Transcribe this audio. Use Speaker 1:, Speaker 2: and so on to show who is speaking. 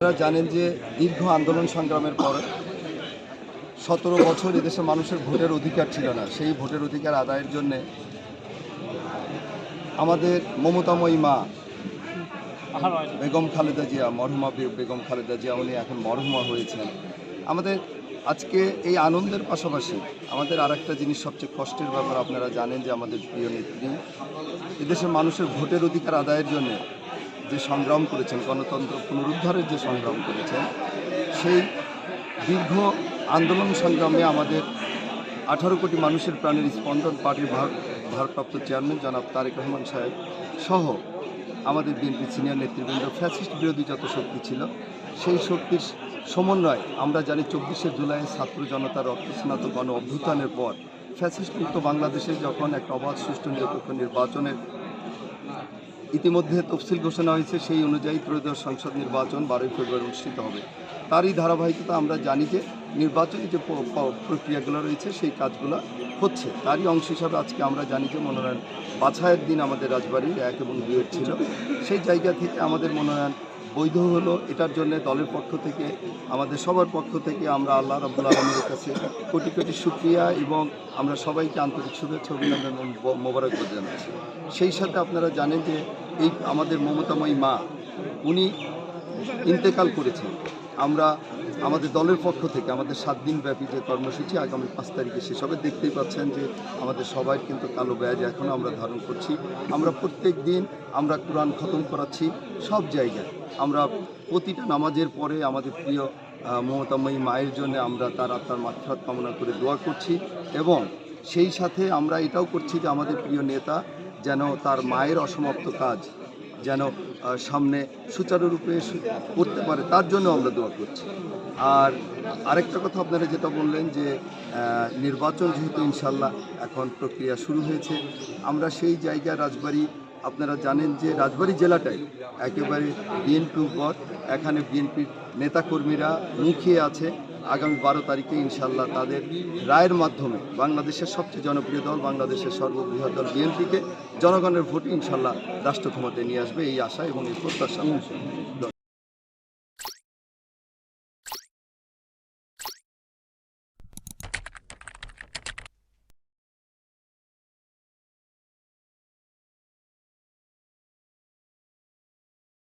Speaker 1: আপনারা জানেন যে দীর্ঘ আন্দোলন সংগ্রামের পর ১৭ বছর এদেশের মানুষের ভোটের অধিকার ছিল না। সেই ভোটের অধিকার আদায়ের জন্য আমাদের মমতাময়ী মা বেগম খালেদা জিয়া, মরহুমা বেগম খালেদা জিয়া, উনি এখন মরহুমা হয়েছেন। আমাদের আজকে এই আনন্দের পাশাপাশি আমাদের আরেকটা জিনিস সবচেয়ে কষ্টের ব্যাপার, আপনারা জানেন যে আমাদের প্রিয় নেত্রী এদেশের মানুষের ভোটের অধিকার আদায়ের জন্য যে সংগ্রাম করেছেন, গণতন্ত্র পুনরুদ্ধারের যে সংগ্রাম করেছেন, সেই দীর্ঘ আন্দোলন সংগ্রামে আমাদের 18 কোটি মানুষের প্রাণের স্পন্দন পার্টির ভারপ্রাপ্ত চেয়ারম্যান জনাব তারেক রহমান সাহেব সহ আমাদের বিএনপি সিনিয়র নেতৃবৃন্দ, ফ্যাসিস্ট বিরোধী যত শক্তি ছিল সেই শক্তির সমন্বয় আমরা জানি 24শে জুলাই ছাত্র জনতার রক্তস্নাত গণ অভ্যুত্থানের পর ফ্যাসিস্ট মুক্ত বাংলাদেশে যখন একটা অবাধ সুষ্ঠু নিরপেক্ষ নির্বাচনের ইতিমধ্যে তফসিল ঘোষণা হয়েছে, সেই অনুযায়ী ত্রয়োদশ সংসদ নির্বাচন 12 ফেব্রুয়ারি অনুষ্ঠিত হবে। তারই ধারাবাহিকতা আমরা জানি যে নির্বাচনী যে প্রক্রিয়াগুলো রয়েছে সেই কাজগুলো হচ্ছে। তারই অংশ হিসাবে আজকে আমরা জানি যে মনোনয়ন বাছাইয়ের দিন আমাদের রাজবাড়ির 1 এবং 2 ছিল। সেই জায়গা থেকে আমাদের মনোনয়ন বৈধ হলো। এটার জন্য দলের পক্ষ থেকে, আমাদের সবার পক্ষ থেকে আমরা আল্লাহ রাব্বুল আলামিনের কাছে কোটি কোটি শুকরিয়া এবং আমরা সবাইকে আন্তরিক শুভেচ্ছা অভিনন্দন মোবারকবাদ জানাচ্ছি। সেই সাথে আপনারা জানেন যে এই আমাদের মমতাময়ী মা উনি ইন্তেকাল করেছেন। আমরা আমাদের দলের পক্ষ থেকে আমাদের 7 দিনব্যাপী যে কর্মসূচি আগামী 5 তারিখে শেষ হবে। দেখতেই পাচ্ছেন যে আমাদের সবাই কিন্তু কালো ব্যাজ এখনও আমরা ধারণ করছি। আমরা প্রত্যেক দিন আমরা কোরআন খতম করাচ্ছি সব জায়গায়। আমরা প্রতিটা নামাজের পরে আমাদের প্রিয় মমতাময়ী মায়ের জন্য আমরা তার আত্মার মাগফিরাত কামনা করে দোয়া করছি এবং সেই সাথে আমরা এটাও করছি যে আমাদের প্রিয় নেতা যেন তার মায়ের অসমাপ্ত কাজ যেন সামনে সুচারুরূপে করতে পারে, তার জন্য আমরা দোয়া করছি। আর আরেকটা কথা আপনারা যেটা বললেন যে নির্বাচন যেহেতু ইনশাল্লাহ এখন প্রক্রিয়া শুরু হয়েছে, আমরা সেই জায়গায় রাজবাড়ী, আপনারা জানেন যে রাজবাড়ী জেলাটাই একেবারে বিএনপি উপর, এখানে বিএনপির নেতাকর্মীরা মুখিয়ে আছে। আগামী 12 তারিখে ইনশাল্লাহ তাদের রায়ের মাধ্যমে বাংলাদেশের সবচেয়ে জনপ্রিয় দল, বাংলাদেশের সর্ববৃহৎ দল বিএনপিকে জনগণের ভোটে ইনশাল্লাহ রাষ্ট্র ক্ষমতায় নিয়ে আসবে, এই আশা এবং এই প্রত্যাশা।